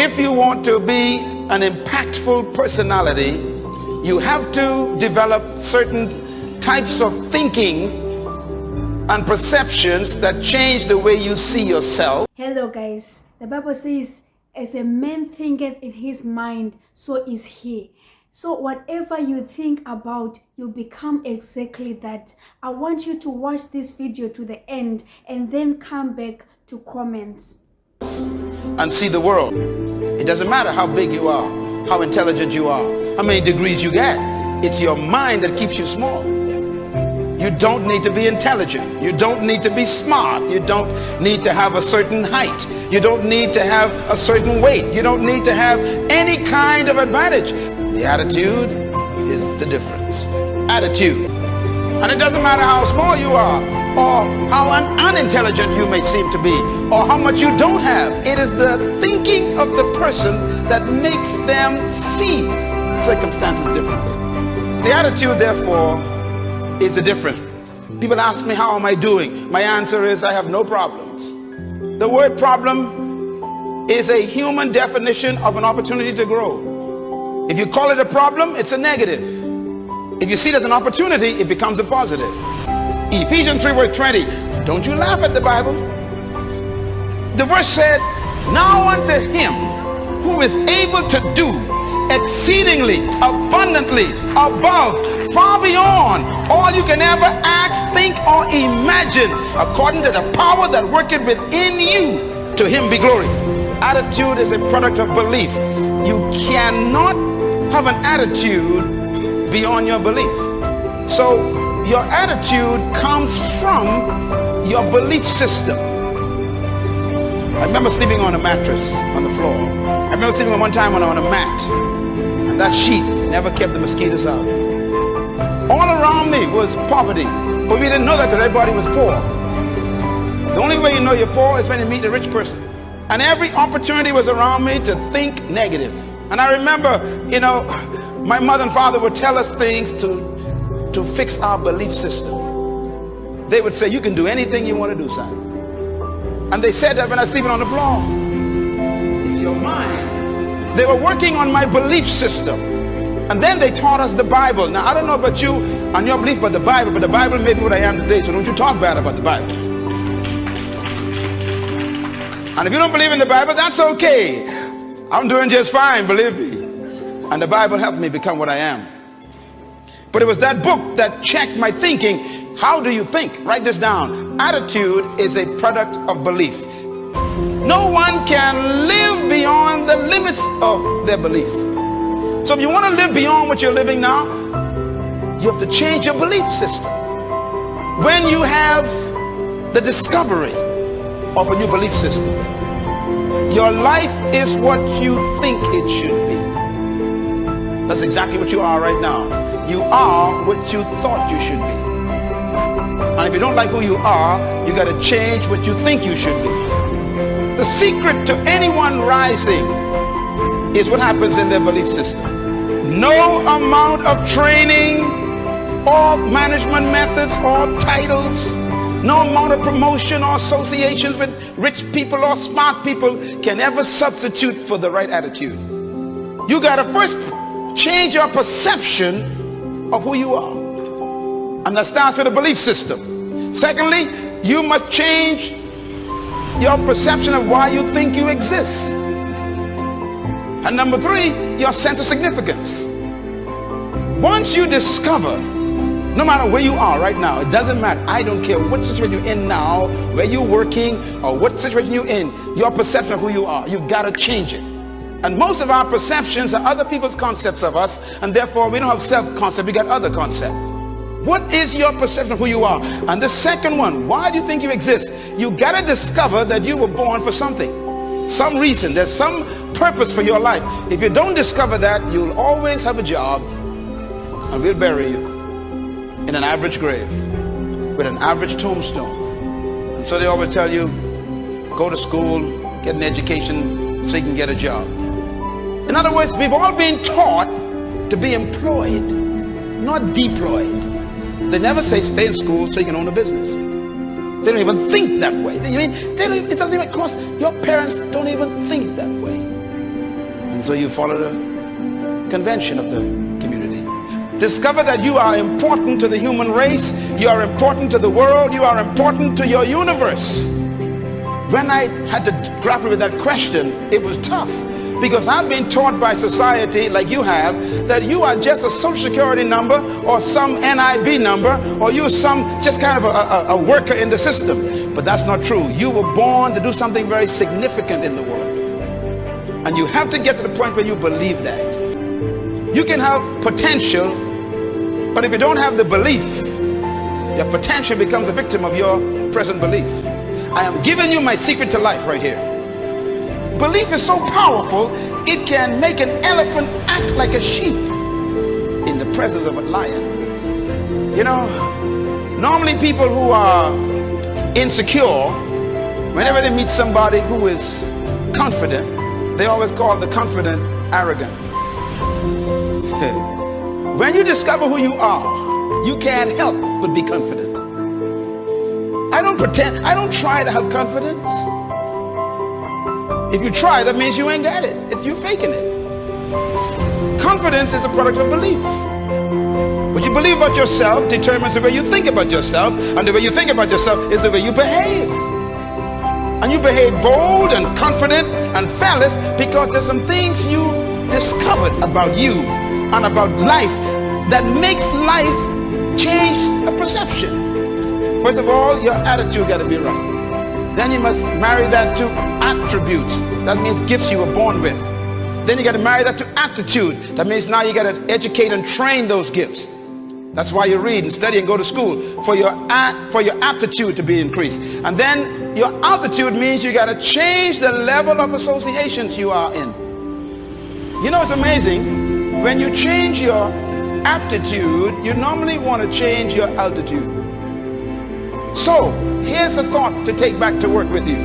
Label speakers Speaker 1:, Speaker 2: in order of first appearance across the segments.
Speaker 1: If you want to be an impactful personality, you have to develop certain types of thinking and perceptions that change the way you see yourself.
Speaker 2: Hello guys, the Bible says, as a man thinketh in his mind, so is he. So whatever you think about, you become exactly that. I want you to watch this video to the end and then come back to comments.
Speaker 1: And see the world. It doesn't matter how big you are, how intelligent you are, how many degrees you get. It's your mind that keeps you small. You don't need to be intelligent. You don't need to be smart. You don't need to have a certain height. You don't need to have a certain weight. You don't need to have any kind of advantage. The attitude is the difference. Attitude. And it doesn't matter how small you are, or how unintelligent you may seem to be, or how much you don't have. It is the thinking of the person that makes them see circumstances differently. The attitude, therefore, is the difference. People ask me, how am I doing? My answer is, I have no problems. The word problem is a human definition of an opportunity to grow. If you call it a problem, it's a negative. If you see it as an opportunity, it becomes a positive. Ephesians 3 verse 20, don't you laugh at the Bible. The verse said, now unto him who is able to do exceedingly, abundantly, above, far beyond all you can ever ask, think, or imagine, according to the power that worketh within you, to him be glory. Attitude is a product of belief. You cannot have an attitude beyond your belief. So your attitude comes from your belief system. I remember sleeping on a mattress on the floor. I remember sleeping one time on a mat, and that sheet never kept the mosquitoes out. All around me was poverty, but we didn't know that because everybody was poor. The only way you know you're poor is when you meet a rich person. And every opportunity was around me to think negative. And I remember, my mother and father would tell us things to fix our belief system. They would say, you can do anything you want to do, son. And they said that when I was sleeping on the floor. It's your mind. They were working on my belief system. And then they taught us the Bible. Now, I don't know about you and your belief about the Bible, but the Bible made me what I am today, so don't you talk bad about the Bible. And if you don't believe in the Bible, that's okay. I'm doing just fine, believe me. And the Bible helped me become what I am. But it was that book that checked my thinking. How do you think? Write this down. Attitude is a product of belief. No one can live beyond the limits of their belief. So if you want to live beyond what you're living now, you have to change your belief system. When you have the discovery of a new belief system, your life is what you think it should be. That's exactly what you are right now. You are what you thought you should be. And if you don't like who you are, you got to change what you think you should be. The secret to anyone rising is what happens in their belief system. No amount of training or management methods or titles, no amount of promotion or associations with rich people or smart people can ever substitute for the right attitude. You got to first change your perception of who you are. And that starts with a belief system. Secondly, you must change your perception of why you think you exist. And number three, your sense of significance. Once you discover, no matter where you are right now, it doesn't matter. I don't care what situation you're in now, where you're working, or what situation you're in, your perception of who you are, you've got to change it. And most of our perceptions are other people's concepts of us, and therefore we don't have self-concept, we got other concept. What is your perception of who you are? And the second one, why do you think you exist? You got to discover that you were born for something, some reason. There's some purpose for your life. If you don't discover that, you'll always have a job, and we'll bury you in an average grave with an average tombstone. And so they always tell you, go to school, get an education so you can get a job. In other words, we've all been taught to be employed, not deployed. They never say stay in school so you can own a business. They don't even think that way. It doesn't even cross. Your parents don't even think that way. And so you follow the convention of the community. Discover that you are important to the human race. You are important to the world. You are important to your universe. When I had to grapple with that question, it was tough, because I've been taught by society, like you have, that you are just a social security number or some NIB number, or you're just kind of a worker in the system. But that's not true. You were born to do something very significant in the world. And you have to get to the point where you believe that. You can have potential, but if you don't have the belief, your potential becomes a victim of your present belief. I am giving you my secret to life right here. Belief is so powerful, it can make an elephant act like a sheep in the presence of a lion. You know, normally people who are insecure, whenever they meet somebody who is confident, they always call the confident arrogant. When you discover who you are, you can't help but be confident. I don't pretend, I don't try to have confidence. If you try, that means you ain't got it. It's you faking it. Confidence is a product of belief. What you believe about yourself determines the way you think about yourself, and the way you think about yourself is the way you behave. And you behave bold and confident and fearless because there's some things you discovered about you and about life that makes life change a perception. First of all, your attitude got to be right. Then you must marry that to attributes. That means gifts you were born with. Then you got to marry that to aptitude. That means now you got to educate and train those gifts. That's why you read and study and go to school, for your aptitude to be increased. And then your altitude means you got to change the level of associations you are in. You know, it's amazing. When you change your aptitude, you normally want to change your altitude. So here's a thought to take back to work with you.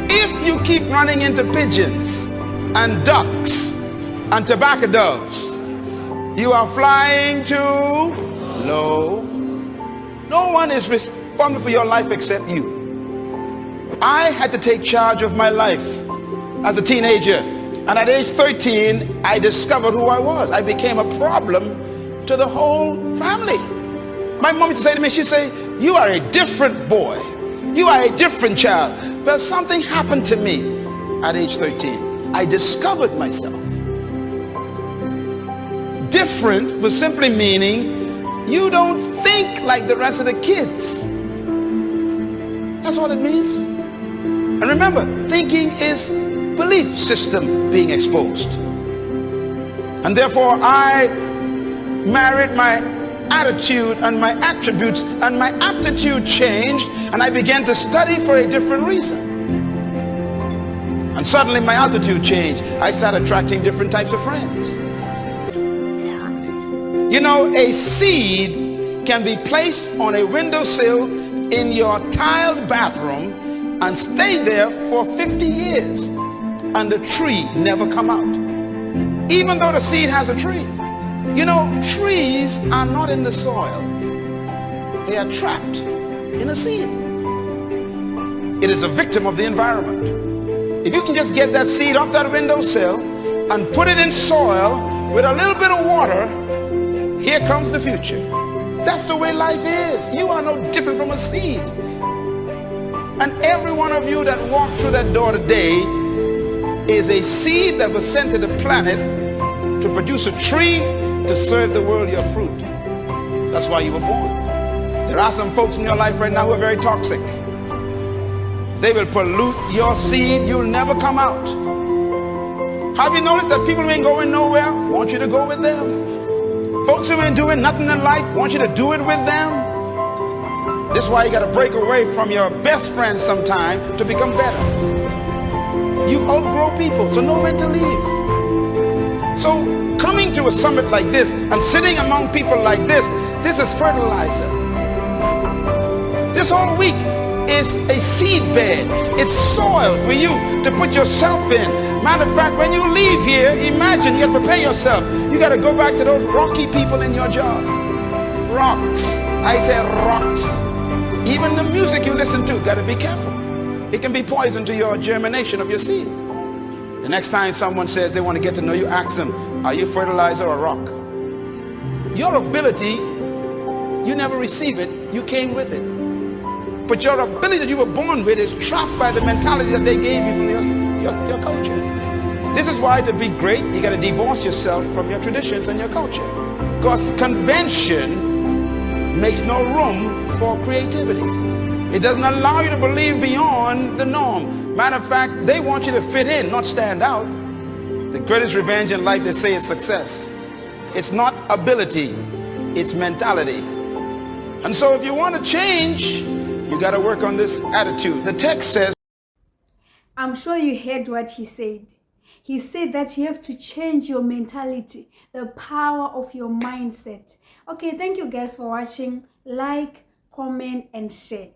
Speaker 1: If you keep running into pigeons and ducks and tobacco doves, you are flying too low. No one is responsible for your life except you. I had to take charge of my life as a teenager, and at age 13 I discovered who I was. I became a problem to the whole family. My mom used to say to me, she'd say, "You are a different boy. You are a different child." But something happened to me at age 13. I discovered myself. Different was simply meaning you don't think like the rest of the kids. That's all it means. And remember, thinking is belief system being exposed. And therefore I married my attitude and my attributes, and my aptitude changed, and I began to study for a different reason. And suddenly my altitude changed. I started attracting different types of friends. You know, a seed can be placed on a windowsill in your tiled bathroom and stay there for 50 years, and the tree never come out, even though the seed has a tree. You know, trees are not in the soil. They are trapped in a seed. It is a victim of the environment. If you can just get that seed off that windowsill and put it in soil with a little bit of water, here comes the future. That's the way life is. You are no different from a seed. And every one of you that walked through that door today is a seed that was sent to the planet to produce a tree to serve the world your fruit. That's why you were born. There are some folks in your life right now who are very toxic. They will pollute your seed. You'll never come out. Have you noticed that people who ain't going nowhere want you to go with them? Folks who ain't doing nothing in life want you to do it with them. This is why you got to break away from your best friends sometime to become better. You outgrow people, so know when to leave. So coming to a summit like this and sitting among people like this is fertilizer. This whole week is a seed bed. It's soil for you to put yourself in. Matter of fact, when you leave here, imagine you got to prepare yourself. You got to go back to those rocky people in your job. Rocks. I say rocks. Even the music you listen to, got to be careful. It can be poison to your germination of your seed. The next time someone says they want to get to know you, ask them, are you fertilizer or rock? Your ability, you never receive it, you came with it. But your ability that you were born with is trapped by the mentality that they gave you from your culture. This is why to be great, you got to divorce yourself from your traditions and your culture. Because convention makes no room for creativity. It doesn't allow you to believe beyond the norm. Matter of fact, they want you to fit in, not stand out. The greatest revenge in life, they say, is success. It's not ability, it's mentality. And so if you want to change, you got to work on this attitude. The text says,
Speaker 2: I'm sure you heard what he said. He said that you have to change your mentality, the power of your mindset. Okay, thank you guys for watching. Like, comment, and share.